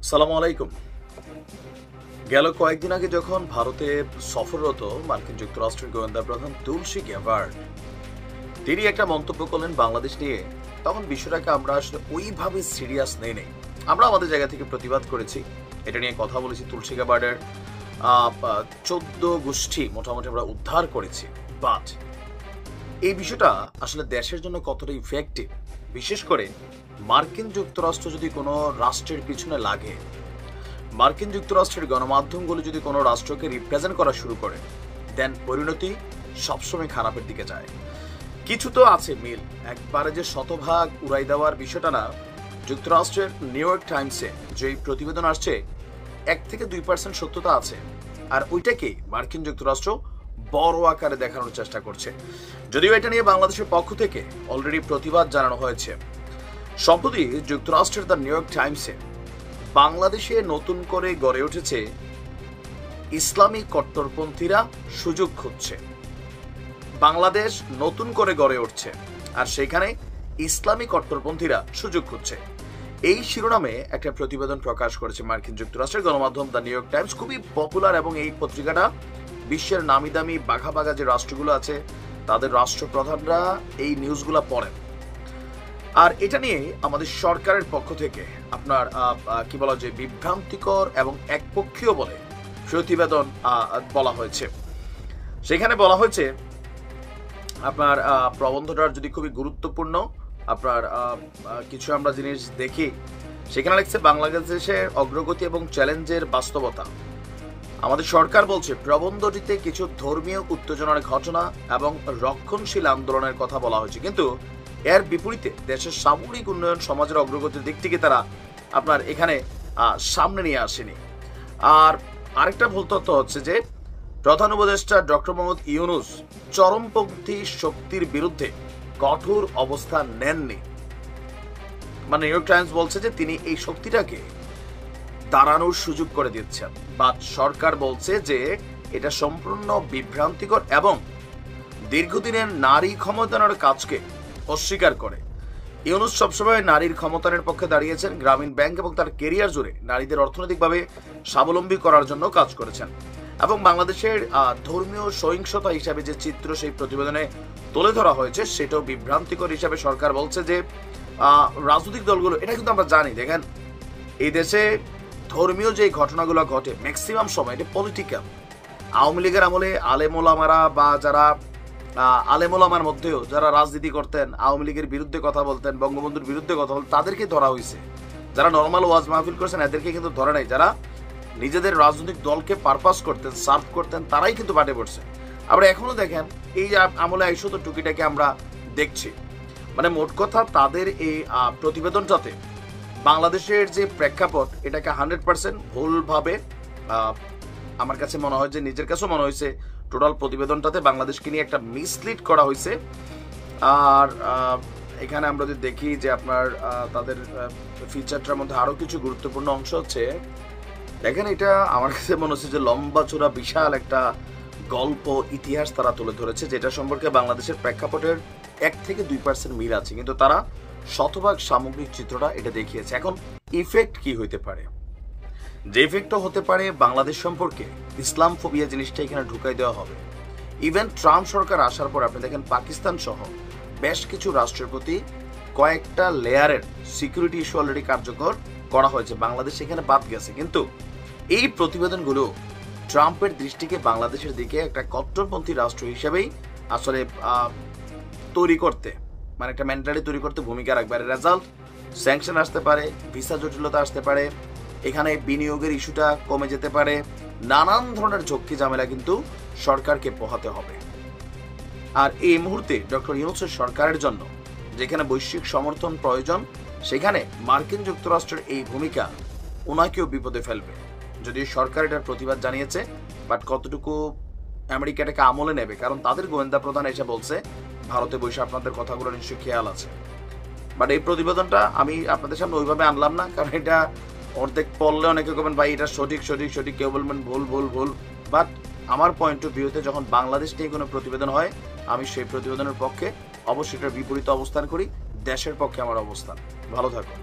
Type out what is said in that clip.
সালামু আলাইকুম। গেল কয়েকদিন আগে যখন ভারতে সফররত মার্কিন যুক্তরাষ্ট্রের গোয়েন্দা প্রধান তুলসী গ্যাবার্ড তিনি একটা মন্তব্য করলেন বাংলাদেশ নিয়ে, তখন বিষয়টাকে আমরা আসলে ওইভাবে সিরিয়াস নেই। আমরা আমাদের জায়গা থেকে প্রতিবাদ করেছি, এটা নিয়ে কথা বলেছি। তুলসী গ্যাবার্ডের 14 গোষ্ঠী মোটামুটি আমরা উদ্ধার করেছি। বাট এই বিষয়টা আসলে দেশের জন্য কতটা ইফেক্টিভ, বিশেষ করে মার্কিন যুক্তরাষ্ট্র যদি কোনো রাষ্ট্রের পিছনে লাগে, মার্কিন যুক্তরাষ্ট্রের গণমাধ্যমগুলো যদি কোনো রাষ্ট্রকে রিপ্রেজেন্ট করা শুরু করে, দেন পরিণতি সবসময় খারাপের দিকে যায়। কিছু তো আছে মিল, একবারে যে শতভাগ উড়াই দেওয়ার বিষয়টা না। যুক্তরাষ্ট্রের নিউ ইয়র্ক টাইমসে যে প্রতিবেদন আসছে 1 থেকে 2% সত্যতা আছে, আর ওইটাকে মার্কিন যুক্তরাষ্ট্র বড় আকারে দেখানোর চেষ্টা করছে। যদিও এটা নিয়ে বাংলাদেশের পক্ষ থেকে অলরেডি প্রতিবাদ জানানো হয়েছে। সম্প্রতি যুক্তরাষ্ট্রের দ্য নিউ ইয়র্ক টাইমসে বাংলাদেশে নতুন করে গড়ে উঠেছে ইসলামী কট্টরপন্থীরা সুযোগ খুঁজছে। বাংলাদেশ নতুন করে গড়ে উঠছে আর সেখানে ইসলামী কট্টরপন্থীরা সুযোগ খুঁজছে, এই শিরোনামে একটা প্রতিবেদন প্রকাশ করেছে মার্কিন যুক্তরাষ্ট্রের গণমাধ্যম দ্য নিউ ইয়র্ক টাইমস। খুবই পপুলার এবং এই পত্রিকাটা বিশ্বের নামি দামি বাঘা বাঘা যে রাষ্ট্রগুলো আছে তাদের রাষ্ট্রপ্রধানরা এই নিউজগুলো পড়েন। আর এটা নিয়ে আমাদের সরকারের পক্ষ থেকে আপনার কি বলা যায়, বিভ্রান্তিকর এবং একপক্ষীয় বলে প্রতিবেদন বলা হয়েছে। সেখানে বলা হয়েছে আপনার প্রবন্ধটার যদি খুবই গুরুত্বপূর্ণ আপনার কিছু আমরা জিনিস দেখি, সেখানে লিখছে বাংলাদেশের অগ্রগতি এবং চ্যালেঞ্জের বাস্তবতা। আমাদের সরকার বলছে প্রবন্ধটিতে কিছু ধর্মীয় উত্তেজনার ঘটনা এবং রক্ষণশীল আন্দোলনের কথা বলা হয়েছে, কিন্তু এর বিপরীতে দেশের সামরিক উন্নয়ন, সমাজের অগ্রগতির দিক থেকে তারা আপনার এখানে সামনে নিয়ে আসেনি। আর আরেকটা ভুল তথ্য হচ্ছে যে প্রধান উপদেষ্টা ডক্টর মোহাম্মদ ইউনূস চরমপন্থী শক্তির বিরুদ্ধে কঠোর অবস্থান নেননি। মানে নিউ ইয়র্ক টাইমস বলছে যে তিনি এই শক্তিটাকে দাঁড়ানোর সুযোগ করে দিচ্ছেন, বাট সরকার বলছে যে এটা সম্পূর্ণ বিভ্রান্তিকর এবং দীর্ঘদিনের নারী ক্ষমতায়নের কাজকে অস্বীকার করে। ইউনূস সবসময় নারীর ক্ষমতায়নের পক্ষে দাঁড়িয়েছেন। গ্রামীণ ব্যাংক এবং তার কেরিয়ার জুড়ে নারীদের অর্থনৈতিকভাবে স্বাবলম্বী করার জন্য কাজ করেছেন। এবং বাংলাদেশের ধর্মীয় সহিংসতা হিসাবে যে চিত্র সেই প্রতিবেদনে তুলে ধরা হয়েছে সেটাও বিভ্রান্তিকর হিসাবে সরকার বলছে যে রাজনৈতিক দলগুলো, এটা কিন্তু আমরা জানি, দেখেন এই দেশে ধর্মীয় যে ঘটনাগুলো ঘটে ম্যাক্সিমাম সময় এটা পলিটিক্যাল। আওয়ামী লীগের আমলে আলেমোলামারা বা যারা আলেমোলামার মধ্যেও যারা রাজনীতি করতেন, আওয়ামী লীগের বিরুদ্ধে কথা বলতেন, বঙ্গবন্ধুর বিরুদ্ধে কথা বলতেন, তাদেরকে ধরা হয়েছে। যারা নর্মাল ওয়াজ মাহফিল করেছেন এদেরকে কিন্তু ধরে নাই। যারা নিজেদের রাজনৈতিক দলকে পারপাস করতেন, সার্ভ করতেন, তারাই কিন্তু বাটে পড়ছে। আমরা এখনো দেখেন এই আমলে আইসো তো টুকিটাকে আমরা দেখছি। মানে মোট কথা তাদের এই প্রতিবেদনটাতে বাংলাদেশের যে প্রেক্ষাপট এটাকে 100% ভুলভাবে আমার কাছে মনে হয় যে নিজের কাছেও মনে হয়েছে টোটাল প্রতিবেদনটাতে বাংলাদেশকে নিয়ে একটা মিসলিড করা হয়েছে। আর এখানে আমরা যদি দেখি যে আপনার তাদের ফিচারটার মধ্যে আরো কিছু গুরুত্বপূর্ণ অংশ হচ্ছে, দেখেন এটা আমার কাছে মনে হচ্ছে যে লম্বা চূড়া বিশাল একটা গল্প ইতিহাস তারা তুলে ধরেছে, যেটা সম্পর্কে বাংলাদেশের প্রেক্ষাপটের 1 থেকে 2% মিল আছে, কিন্তু তারা শতভাগ সামগ্রিক চিত্রটা এটা দেখিয়েছে। এখন ইফেক্ট কি হইতে পারে? যে ইফেক্টটা হতে পারে বাংলাদেশ সম্পর্কে ইসলাম ফোবিয়া জিনিসটা এখানে ঢুকাই দেওয়া হবে। ইভেন ট্রাম্প সরকার আসার পর আপনি দেখেন পাকিস্তান সহ বেশ কিছু রাষ্ট্রের প্রতি কয়েকটা লেয়ারের সিকিউরিটি ইস্যু অলরেডি কার্যকর করা হয়েছে, বাংলাদেশ এখানে বাদ গেছে। কিন্তু এই প্রতিবেদনগুলো ট্রাম্পের দৃষ্টিকে বাংলাদেশের দিকে একটা কট্টরপন্থী রাষ্ট্র হিসেবেই আসলে তৈরি করতে, মানে একটা মেন্টালি তৈরি করতে ভূমিকা রাখবে। আর রেজাল্ট স্যাংশন আসতে পারে, ভিসা জটিলতা আসতে পারে, এখানে বিনিয়োগের ইস্যুটা কমে যেতে পারে, নানান ধরনের ঝক্কি ঝামেলা কিন্তু সরকারকে পোহাতে হবে। আর এই মুহূর্তে ডক্টর ইউনূসের সরকারের জন্য যেখানে বৈশ্বিক সমর্থন প্রয়োজন, সেখানে মার্কিন যুক্তরাষ্ট্রের এই ভূমিকা ওনাকেও বিপদে ফেলবে। যদিও সরকার এটার প্রতিবাদ জানিয়েছে, বাট কতটুকু আমেরিকা এটাকে আমলে নেবে, কারণ তাদের গোয়েন্দা প্রধান এসে বলছে ভারতে বসে আপনাদের কথাগুলো নিশ্চয়ই খেয়াল আছে। বাট এই প্রতিবেদনটা আমি আপনাদের সামনে ওইভাবে আনলাম না, কারণ এটা অর্ধেক পড়লে অনেকে বলবেন ভাই এটা সঠিক সঠিক সঠিক, কেউ বলবেন ভুল ভুল ভুল। বাট আমার পয়েন্ট অফ ভিউতে যখন বাংলাদেশ নিয়ে কোনো প্রতিবেদন হয়, আমি সেই প্রতিবেদনের পক্ষে অবশ্যই এটার বিপরীত অবস্থান করি, দেশের পক্ষে আমার অবস্থান। ভালো থাকুন।